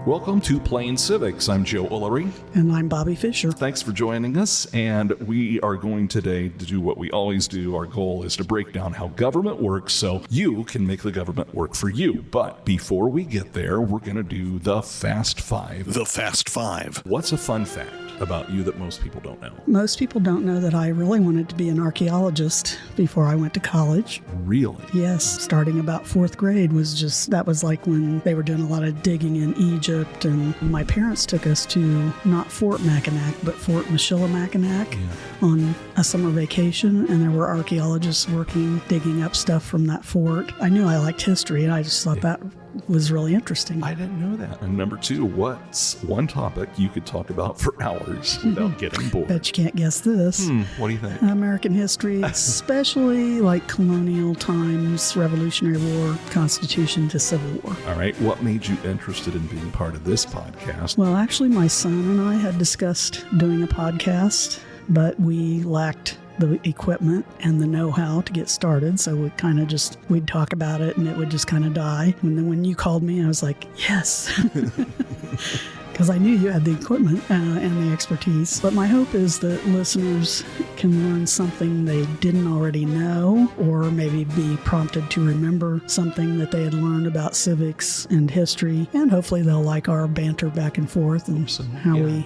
Welcome to Plain Civics. I'm Joe Ulery. And I'm Bobbi Fisher. Thanks for joining us, and we are going today to do what we always do. Our goal is to break down how government works so you can make the government work for you. But before we get there, we're going to do the Fast Five. The Fast Five. What's a fun fact about you that most people don't know? Most people don't know that I really wanted to be an archaeologist before I went to college. Really? Yes, starting about fourth grade that was like when they were doing a lot of digging in Egypt, and my parents took us to not Fort Mackinac, but Fort Michilimackinac on a summer vacation, and there were archaeologists working, digging up stuff from that fort. I knew I liked history, and I just thought that was really interesting. I didn't know that. And number two, what's one topic you could talk about for hours without getting bored? Bet you can't guess this. What do you think? American history, especially like colonial times, Revolutionary War, Constitution to Civil War. All right. What made you interested in being part of this podcast? Well, actually, my son and I had discussed doing a podcast, but we lacked the equipment and the know-how to get started. So we'd talk about it and it would just kind of die. And then when you called me, I was like, yes. Because I knew you had the equipment and the expertise. But my hope is that listeners can learn something they didn't already know, or maybe be prompted to remember something that they had learned about civics and history. And hopefully they'll like our banter back and forth and how we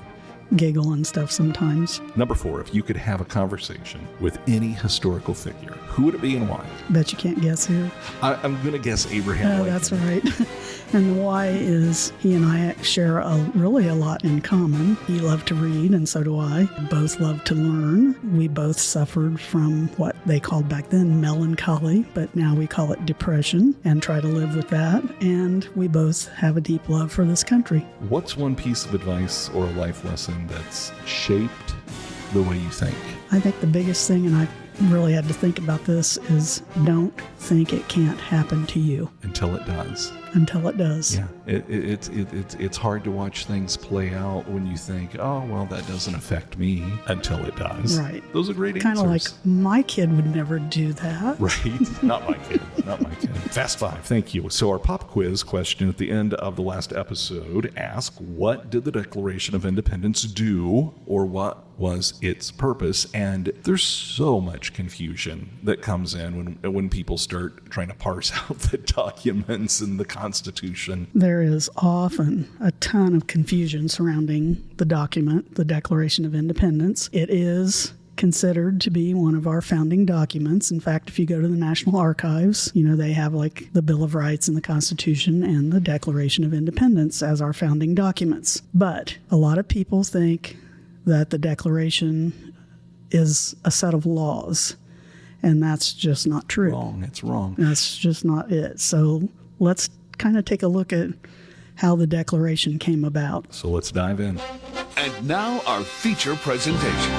giggle and stuff sometimes. Number four, if you could have a conversation with any historical figure, who would it be and why? Bet you can't guess who. I'm going to guess Abraham Lincoln. That's right. And the why is he and I share really a lot in common. He loved to read, and so do I. Both love to learn. We both suffered from what they called back then melancholy, but now we call it depression, and try to live with that. And we both have a deep love for this country. What's one piece of advice or a life lesson that's shaped the way you think? I think the biggest thing, and I really had to think about this, is don't think it can't happen to you. Until it does. Until it does. Yeah. It's hard to watch things play out when you think, oh, well, that doesn't affect me, until it does. Right. Those are great Kind of like, answers. my kid would never do that. Right. Not my kid. Not my kid. Fast Five. Thank you. So our pop quiz question at the end of the last episode asked, what did the Declaration of Independence do, or what was its purpose? And there's so much confusion that comes in when people start trying to parse out the documents and the Constitution. There is often a ton of confusion surrounding the document, the Declaration of Independence. It is considered to be one of our founding documents. In fact, if you go to the National Archives, they have like the Bill of Rights and the Constitution and the Declaration of Independence as our founding documents. But a lot of people think that the Declaration is a set of laws, and that's just not true. Wrong. It's wrong. That's just not it. So let's kind of take a look at how the Declaration came about. So let's dive in. And now our feature presentation.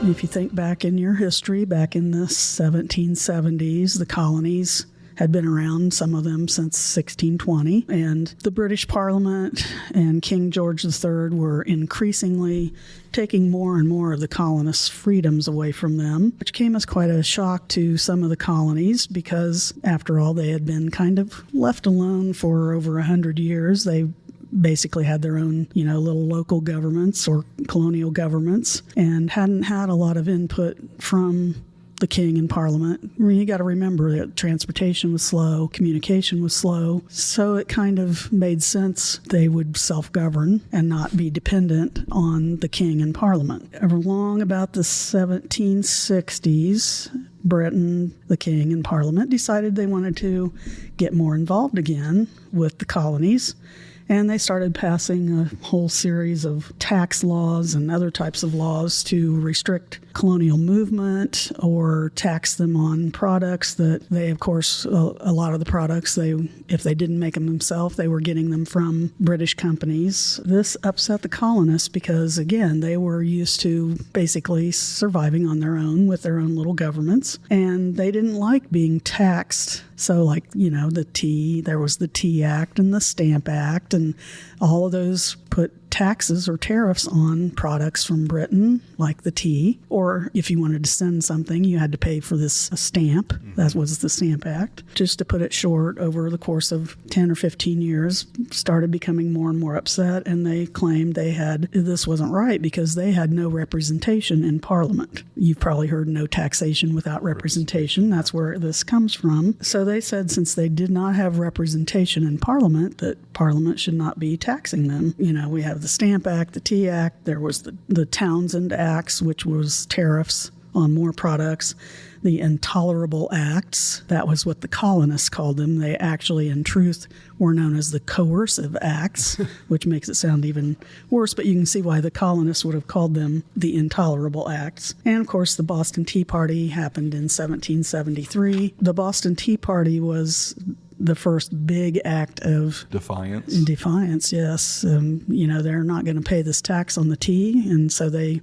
If you think back in your history, back in the 1770s, the colonies had been around, some of them since 1620, and the British Parliament and King George III were increasingly taking more and more of the colonists' freedoms away from them, which came as quite a shock to some of the colonies because, after all, they had been kind of left alone for over 100 years. They basically had their own, little local governments or colonial governments and hadn't had a lot of input from the king and parliament. You got to remember that transportation was slow, communication was slow, so it kind of made sense they would self-govern and not be dependent on the king and parliament. Along about the 1760s, Britain, the king and parliament, decided they wanted to get more involved again with the colonies. And they started passing a whole series of tax laws and other types of laws to restrict colonial movement or tax them on products that they, of course, a lot of the products, if they didn't make them themselves, they were getting them from British companies. This upset the colonists because, again, they were used to basically surviving on their own with their own little governments, and they didn't like being taxed. So, there was the Tea Act and the Stamp Act, and all of those put taxes or tariffs on products from Britain, like the tea, or if you wanted to send something, you had to pay for this stamp. That was the Stamp Act. Just to put it short, over the course of 10 or 15 years, started becoming more and more upset, and they claimed this wasn't right because they had no representation in Parliament. You've probably heard no taxation without representation. That's where this comes from. So they said since they did not have representation in Parliament, that Parliament should not be taxing them. We have the Stamp Act, the Tea Act, there was the Townsend Acts, which was tariffs on more products, the Intolerable Acts, that was what the colonists called them. They actually, in truth, were known as the Coercive Acts, which makes it sound even worse, but you can see why the colonists would have called them the Intolerable Acts. And, of course, the Boston Tea Party happened in 1773. The Boston Tea Party was the first big act of defiance, yes. They're not going to pay this tax on the tea, and so they,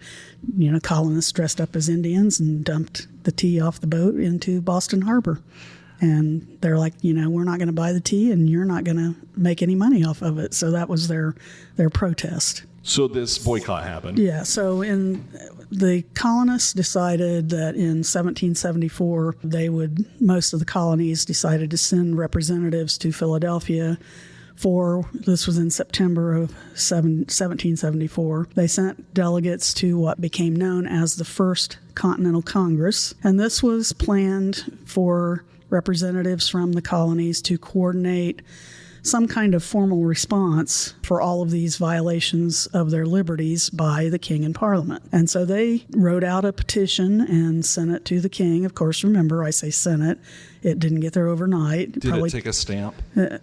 colonists dressed up as Indians and dumped the tea off the boat into Boston Harbor. And they're like, we're not going to buy the tea, and you're not going to make any money off of it. So that was their protest. So this boycott happened. Yeah, so the colonists decided that in 1774, most of the colonies decided to send representatives to Philadelphia this was in September of 1774. They sent delegates to what became known as the First Continental Congress, and this was planned for representatives from the colonies to coordinate some kind of formal response for all of these violations of their liberties by the king and parliament. And so they wrote out a petition and sent it to the king. Of course, remember, I say sent it. It didn't get there overnight. Did it take a stamp? Well,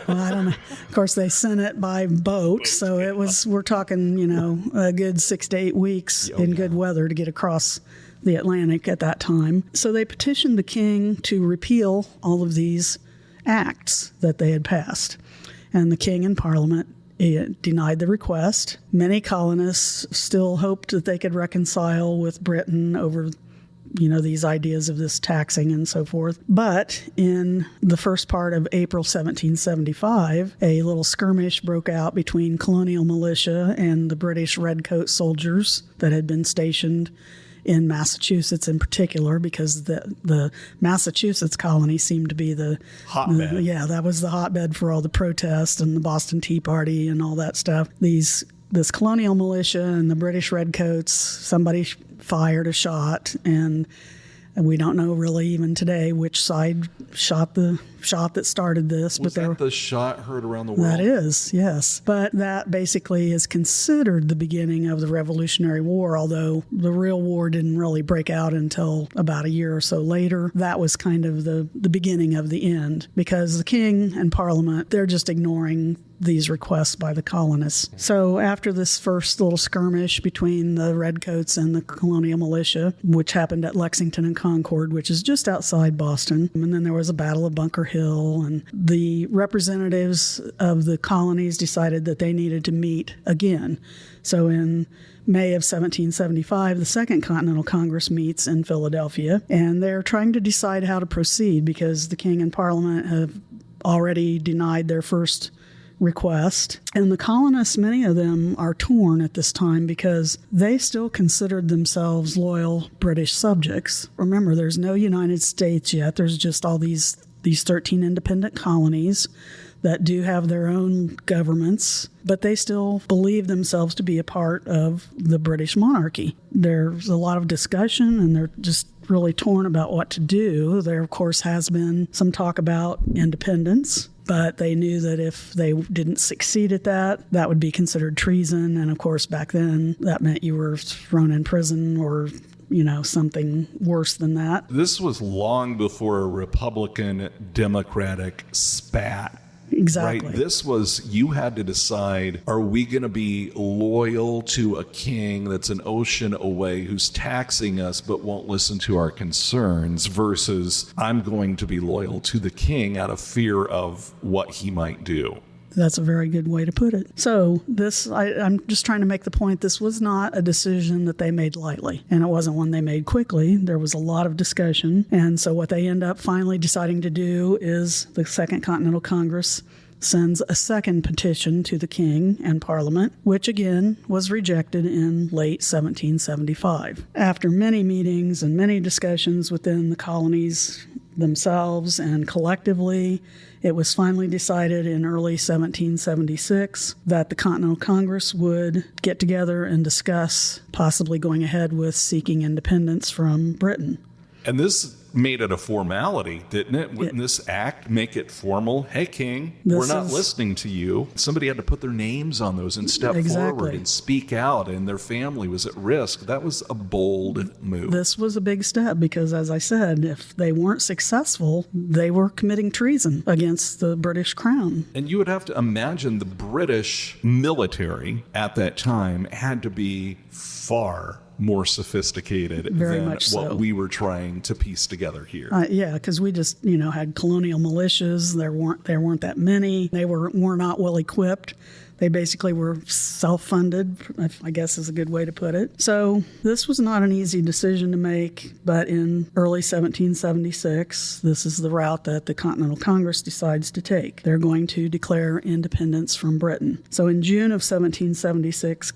I don't know. Of course, they sent it by boat, so we're talking, a good 6 to 8 weeks in good weather to get across the Atlantic at that time. So they petitioned the king to repeal all of these acts that they had passed. And the king and parliament denied the request. Many colonists still hoped that they could reconcile with Britain over these ideas of this taxing and so forth. But in the first part of April 1775, a little skirmish broke out between colonial militia and the British redcoat soldiers that had been stationed in Massachusetts in particular, because the Massachusetts colony seemed to be the hotbed. That was the hotbed for all the protests and the Boston Tea Party and all that stuff. This colonial militia and the British redcoats, somebody fired a shot, and we don't know really even today which side shot the shot that started this. Was that the shot heard around the world? That is, yes. But that basically is considered the beginning of the Revolutionary War, although the real war didn't really break out until about a year or so later. That was kind of the beginning of the end, because the king and parliament, they're just ignoring these requests by the colonists. So after this first little skirmish between the redcoats and the colonial militia, which happened at Lexington and Concord, which is just outside Boston, and then there was a battle of Bunker Hill, and the representatives of the colonies decided that they needed to meet again. So in May of 1775, the Second Continental Congress meets in Philadelphia, and they're trying to decide how to proceed because the king and parliament have already denied their first request. And the colonists, many of them, are torn at this time because they still considered themselves loyal British subjects. Remember, there's no United States yet. There's just all these 13 independent colonies that do have their own governments, but they still believe themselves to be a part of the British monarchy. There's a lot of discussion, and they're just really torn about what to do. There, of course, has been some talk about independence, but they knew that if they didn't succeed at that, that would be considered treason. And of course, back then, that meant you were thrown in prison or, something worse than that. This was long before a Republican-Democratic spat. Exactly. Right? This was, you had to decide, are we going to be loyal to a king that's an ocean away who's taxing us but won't listen to our concerns, versus I'm going to be loyal to the king out of fear of what he might do. That's a very good way to put it. So I'm just trying to make the point, this was not a decision that they made lightly, and it wasn't one they made quickly. There was a lot of discussion, and so what they end up finally deciding to do is the Second Continental Congress sends a second petition to the king and Parliament, which again was rejected in late 1775. After many meetings and many discussions within the colonies themselves and collectively, it was finally decided in early 1776 that the Continental Congress would get together and discuss possibly going ahead with seeking independence from Britain. And this made it a formality, didn't it? Wouldn't this act make it formal? Hey, King, we're not listening to you. Somebody had to put their names on those and step forward and speak out, and their family was at risk. That was a bold move. This was a big step because, as I said, if they weren't successful, they were committing treason against the British crown. And you would have to imagine the British military at that time had to be far more sophisticated than what we were trying to piece together here. Yeah, because we just, had colonial militias. There weren't that many. They were not well equipped. They basically were self-funded, I guess is a good way to put it. So this was not an easy decision to make, but in early 1776, this is the route that the Continental Congress decides to take. They're going to declare independence from Britain. So in June of 1776,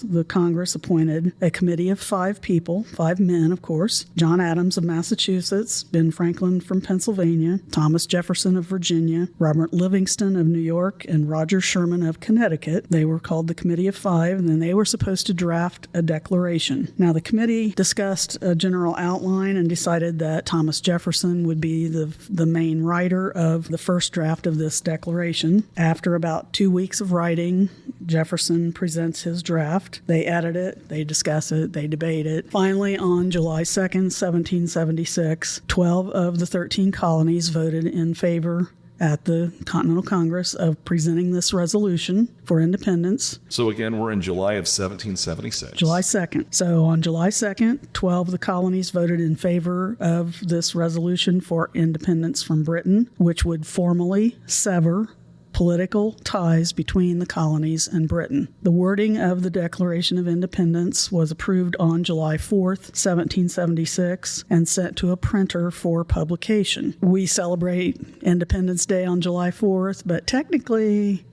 the Congress appointed a committee of 5 people, 5 men, of course: John Adams of Massachusetts, Ben Franklin from Pennsylvania, Thomas Jefferson of Virginia, Robert Livingston of New York, and Roger Sherman of Connecticut. They were called the Committee of 5, and then they were supposed to draft a declaration. Now, the committee discussed a general outline and decided that Thomas Jefferson would be the main writer of the first draft of this declaration. After about 2 weeks of writing, Jefferson presents his draft. They edit it, they discuss it, they debate it. Finally, on July 2nd, 1776, 12 of the 13 colonies voted in favor at the Continental Congress of presenting this resolution for independence. So again, we're in July of 1776. July 2nd. So on July 2nd, 12 of the colonies voted in favor of this resolution for independence from Britain, which would formally sever political ties between the colonies and Britain. The wording of the Declaration of Independence was approved on July 4th, 1776, and sent to a printer for publication. We celebrate Independence Day on July 4th, but technically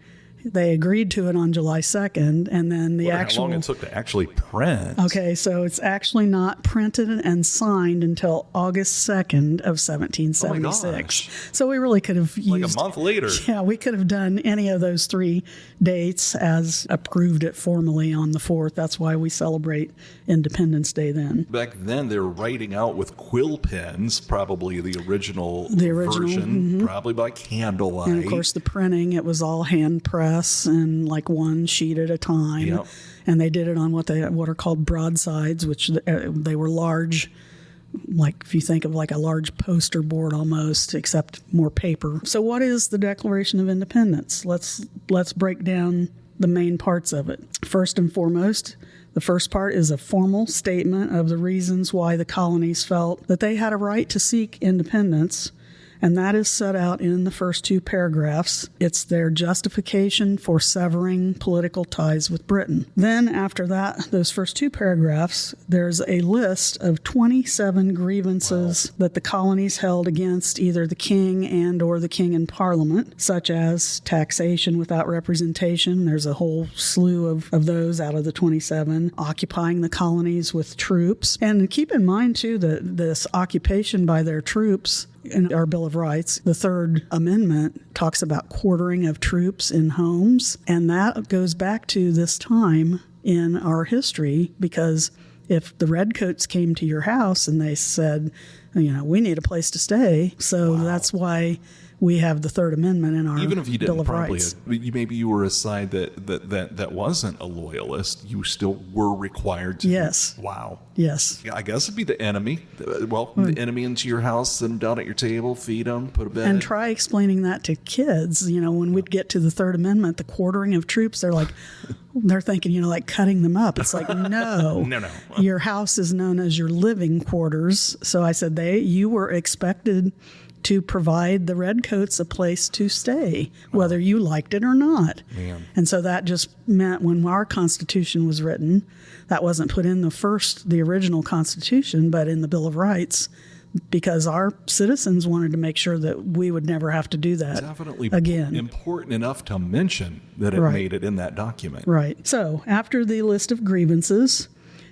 they agreed to it on July 2nd, and then how long it took to actually print. Okay, so it's actually not printed and signed until August 2nd of 1776. So we really could have used... Like a month later. Yeah, we could have done any of those 3 dates as approved it formally on the 4th. That's why we celebrate Independence Day then. Back then, they were writing out with quill pens, probably the original version, probably by candlelight. And, of course, the printing, it was all hand pressed and like one sheet at a time. Yep. And they did it on what are called broadsides, which they were large, like if you think of like a large poster board almost, except more paper. So what is the Declaration of Independence? Let's break down the main parts of it. First and foremost, the first part is a formal statement of the reasons why the colonies felt that they had a right to seek independence, and that is set out in the first 2 paragraphs. It's their justification for severing political ties with Britain. Then after that, those first 2 paragraphs, there's a list of 27 grievances that the colonies held against either the king and or the king and Parliament, such as taxation without representation. There's a whole slew of those out of the 27. Occupying the colonies with troops. And keep in mind, too, that this occupation by their troops in our Bill of Rights, the Third Amendment talks about quartering of troops in homes. And that goes back to this time in our history, because if the Redcoats came to your house and they said, we need a place to stay. So that's why we have the Third Amendment in our Bill of Rights. Even if you didn't probably, maybe you were a side that wasn't a loyalist, you still were required to. Yes. Wow. Yes. I guess it'd be the enemy. Welcome the enemy into your house, sit them down at your table, feed them, put a bed. And try explaining that to kids. When we'd get to the Third Amendment, the quartering of troops, they're thinking, like cutting them up. It's like, no. No. Your house is known as your living quarters. So I said, you were expected to provide the Redcoats a place to stay, whether you liked it or not. Man. And so that just meant when our Constitution was written, that wasn't put in the original Constitution, but in the Bill of Rights, because our citizens wanted to make sure that we would never have to do that Definitely again. important enough to mention that it Right. made it in that document. Right. So after the list of grievances,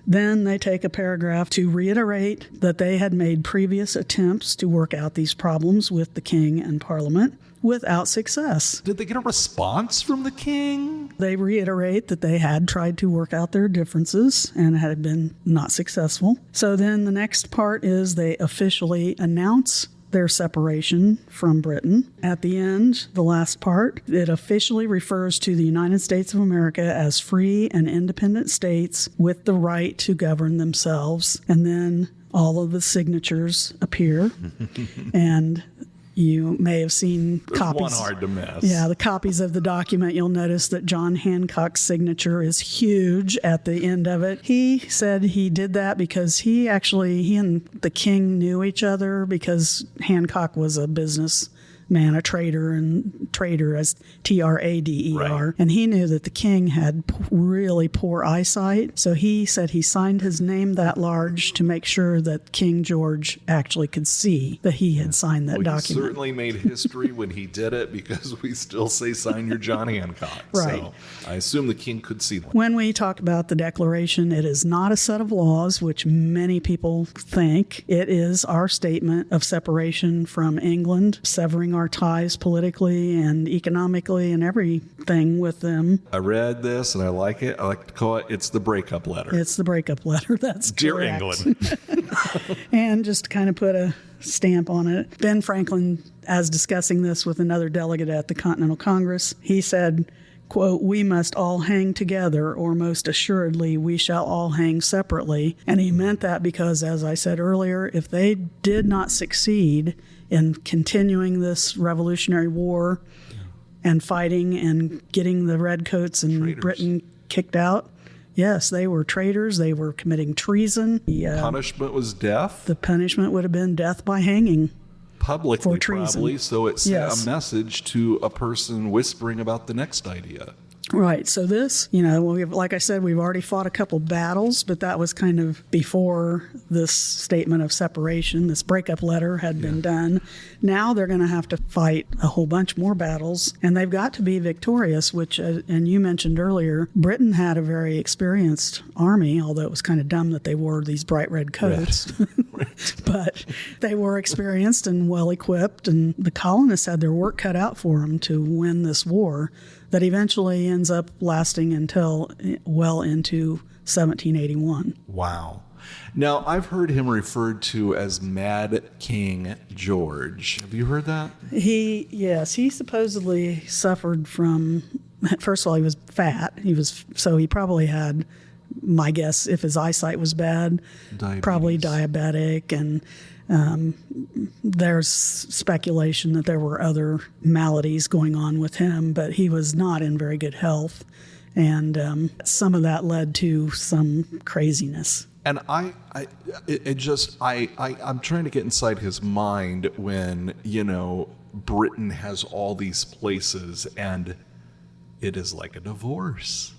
then they take a paragraph to reiterate that they had made previous attempts to work out these problems with the king and parliament without success. Did they get a response from the king? They reiterate that they had tried to work out their differences and had been not successful. So then the next part is they officially announce their separation from Britain. At the end, the last part, it officially refers to the United States of America as free and independent states with the right to govern themselves. And then all of the signatures appear. And you may have seen copies. One hard to miss. Yeah, the copies of the document. You'll notice that John Hancock's signature is huge at the end of it. He said he did that because he and the king knew each other, because Hancock was a businessman, a trader as Trader, Right. and he knew that the king had really poor eyesight. So he said he signed his name that large to make sure that King George actually could see that he had signed that Well, he document. certainly made history when he did it, because we still say sign your John Hancock. Right. So I assume the king could see that. When we talk about the Declaration, it is not a set of laws, which many people think. It is our statement of separation from England, severing our ties politically and economically and everything with them. I read this and I like it. I like to call it's the breakup letter. It's the breakup letter. That's Dear correct. England. And just to kind of put a stamp on it, Ben Franklin, as discussing this with another delegate at the Continental Congress, he said, quote, "We must all hang together, or most assuredly we shall all hang separately." And he meant that because, as I said earlier, if they did not succeed in continuing this Revolutionary War and fighting and getting the Redcoats and Traitors. Britain kicked out, yes, they were traitors. They were committing treason. Punishment was death. The punishment would have been death by hanging. Publicly, for treason. probably. So it sent Yes. a message to a person whispering about the next idea. Right. So this, like I said, we've already fought a couple battles, but that was kind of before this statement of separation. This breakup letter had been done. Now they're going to have to fight a whole bunch more battles, and they've got to be victorious, which, and you mentioned earlier, Britain had a very experienced army, although it was kind of dumb that they wore these bright red coats. But they were experienced and well equipped, and the colonists had their work cut out for them to win this war that eventually ends up lasting until well into 1781. Wow. Now, I've heard him referred to as Mad King George. Have you heard that? He supposedly suffered from, first of all, he was fat. So he probably had, my guess, if his eyesight was bad, Diabetes. probably diabetic, and there's speculation that there were other maladies going on with him, but he was not in very good health, and some of that led to some craziness. And I'm trying to get inside his mind when, Britain has all these places and it is like a divorce.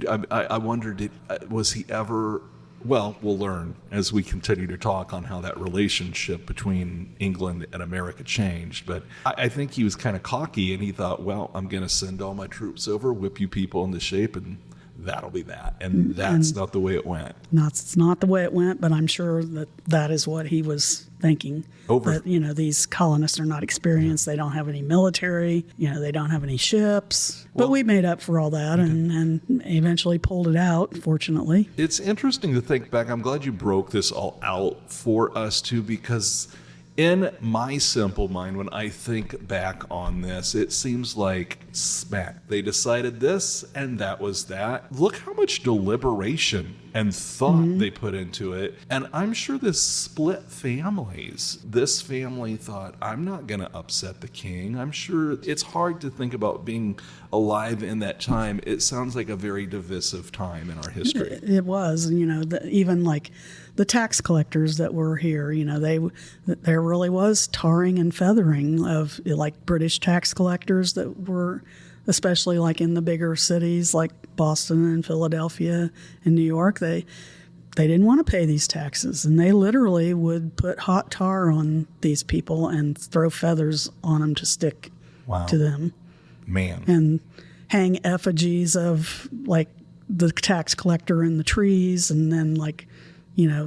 I wondered, was he ever... Well, we'll learn as we continue to talk on how that relationship between England and America changed. But I think he was kind of cocky, and he thought, well, I'm going to send all my troops over, whip you people into shape, and that'll be that. And that's not the way it went. It's not the way it went, but I'm sure that is what he was thinking. That, these colonists are not experienced. They don't have any military. They don't have any ships. But we made up for all that and eventually pulled it out, fortunately. It's interesting to think back. I'm glad you broke this all out for us, too, because in my simple mind, when I think back on this, it seems like smack. They decided this, and that was that. Look how much deliberation and thought they put into it. And I'm sure this split families. This family thought, I'm not going to upset the king. I'm sure it's hard to think about being alive in that time. It sounds like a very divisive time in our history. It was, even like the tax collectors that were here, there really was tarring and feathering of like British tax collectors that were, especially like in the bigger cities like Boston and Philadelphia and New York. they didn't want to pay these taxes, and they literally would put hot tar on these people and throw feathers on them to stick to them. Man. And hang effigies of like the tax collector in the trees, and then like,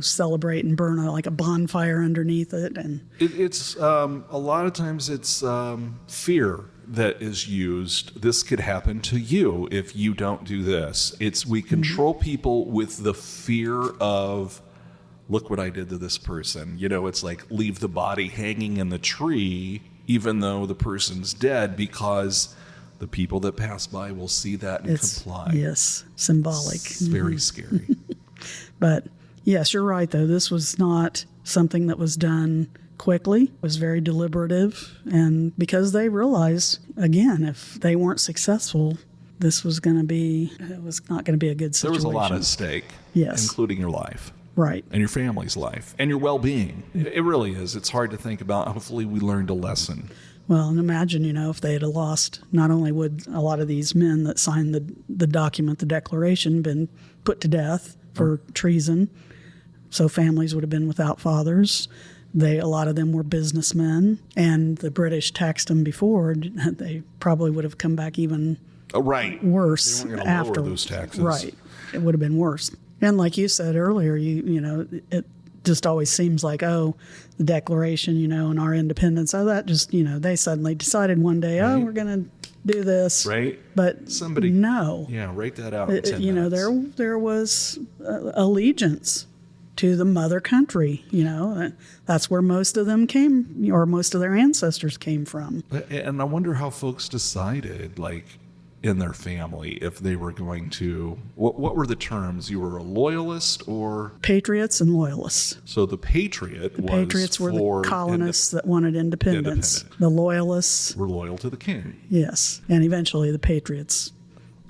celebrate and burn like a bonfire underneath it. And it's a lot of times it's fear that is used. This could happen to you if you don't do this. We control people with the fear of, look what I did to this person. It's like leave the body hanging in the tree even though the person's dead, because the people that pass by will see that and comply. Yes, symbolic. It's very scary. But yes, you're right, though. This was not something that was done quickly. It was very deliberative. And because they realized, again, if they weren't successful, it was not going to be a good situation. There was a lot at stake, including your life. Right. And your family's life and your well-being. It really is. It's hard to think about. Hopefully we learned a lesson. Well, and imagine, if they had lost, not only would a lot of these men that signed the document, the declaration, been put to death for treason, so families would have been without fathers. A lot of them were businessmen, and the British taxed them before. They probably would have come back even worse they weren't gonna after lower those taxes. Right. It would have been worse. And like you said earlier, it just always seems like, the Declaration, and our independence, that just, they suddenly decided one day, we're going to do this. Right. But somebody, no. Yeah, write that out in 10 minutes. There was allegiance to the mother country. That's where most of them came, or most of their ancestors came from. And I wonder how folks decided, like, in their family, if they were going to, what were the terms? You were a loyalist or? Patriots and loyalists. So the Patriots were the colonists that wanted independence. The loyalists were loyal to the king. Yes. And eventually the Patriots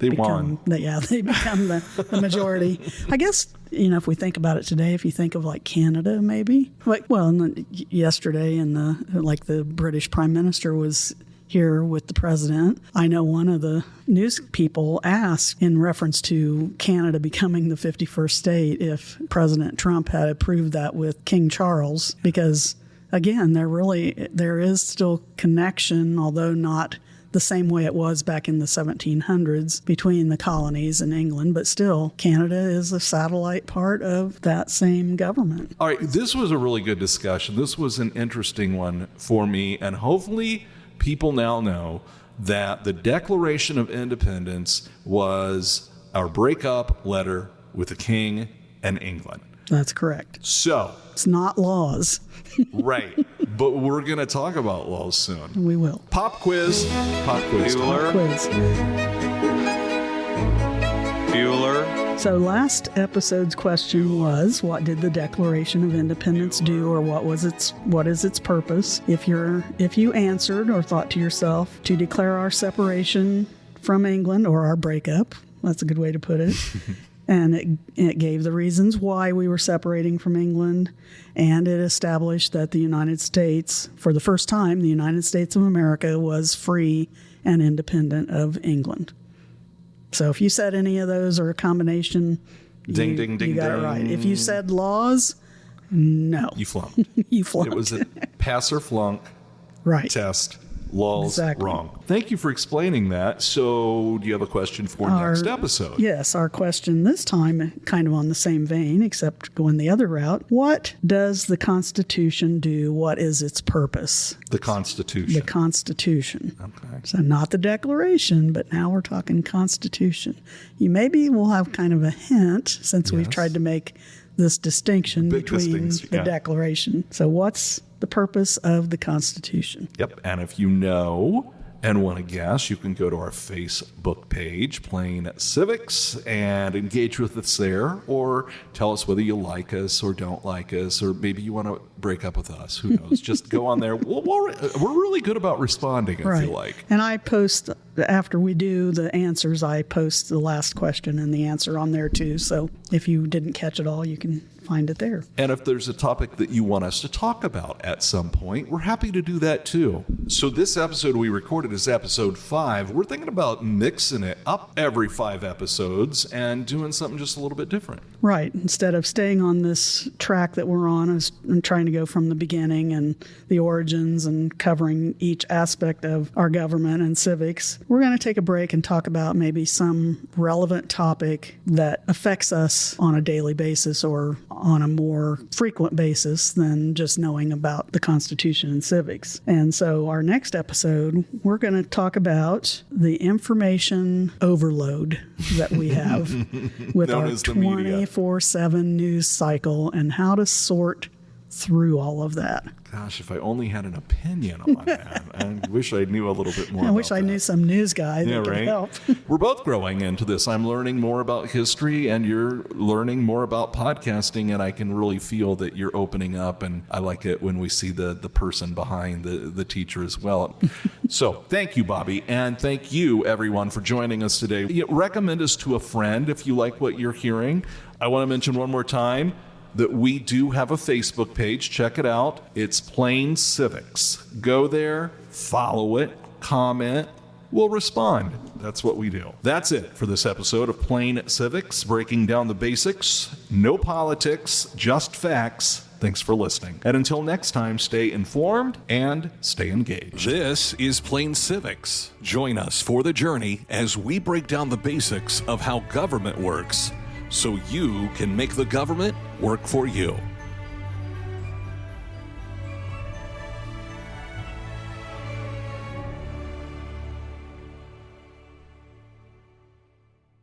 won. They become the majority. I guess, if we think about it today, if you think of like Canada, maybe. Yesterday, the British Prime Minister was here with the president. I know one of the news people asked in reference to Canada becoming the 51st state if President Trump had approved that with King Charles, because again, there is still connection, although not the same way it was back in the 1700s between the colonies and England, but still Canada is a satellite part of that same government. All right, this was a really good discussion. This was an interesting one for me, and hopefully people now know that the Declaration of Independence was our breakup letter with the King and England. That's correct. So it's not laws. Right. But we're going to talk about laws soon. We will. Pop quiz. Bueller. So last episode's question was, what did the Declaration of Independence do, or what is its purpose? If you answered or thought to yourself, to declare our separation from England or our breakup, that's a good way to put it. And it gave the reasons why we were separating from England, and it established that the United States, for the first time, the United States of America was free and independent of England. So if you said any of those or a combination, ding, ding, you got it right. If you said laws, no. You flunked. You flunked. It was a pass or flunk test. Laws wrong. Thank you for explaining that. So do you have a question for next episode? Yes, our question this time, kind of on the same vein, except going the other route. What does the Constitution do? What is its purpose? The Constitution. The Constitution. Okay. So not the Declaration, but now we're talking Constitution. Maybe we'll have kind of a hint, since we've tried to make this distinction between the Declaration. So what's the purpose of the Constitution? Yep. And if you know and want to guess, you can go to our Facebook page, Plain Civics, and engage with us there, or tell us whether you like us or don't like us, or maybe you want to break up with us. Who knows? Just go on there. We're really good about responding, I feel like. And I post, after we do the answers, I post the last question and the answer on there too. So if you didn't catch it all, you can find it there. And if there's a topic that you want us to talk about at some point, we're happy to do that too. So this episode we recorded is episode 5. We're thinking about mixing it up every 5 episodes and doing something just a little bit different. Right. Instead of staying on this track that we're on and trying to go from the beginning and the origins and covering each aspect of our government and civics, we're going to take a break and talk about maybe some relevant topic that affects us on a daily basis or on a more frequent basis than just knowing about the Constitution and civics. And so our next episode, we're going to talk about the information overload that we have with our 24/7 news cycle and how to sort through all of that. Gosh, if I only had an opinion on that. I wish I knew a little bit more. I wish I knew some news guy that could help. We're both growing into this. I'm learning more about history and you're learning more about podcasting, and I can really feel that you're opening up, and I like it when we see the person behind the teacher as well. So thank you, Bobbi, and thank you, everyone, for joining us today. Recommend us to a friend if you like what you're hearing. I want to mention one more time that we do have a Facebook page. Check it out. It's Plain Civics. Go there, follow it, comment. We'll respond. That's what we do. That's it for this episode of Plain Civics, breaking down the basics. No politics, just facts. Thanks for listening. And until next time, stay informed and stay engaged. This is Plain Civics. Join us for the journey as we break down the basics of how government works, so you can make the government work for you.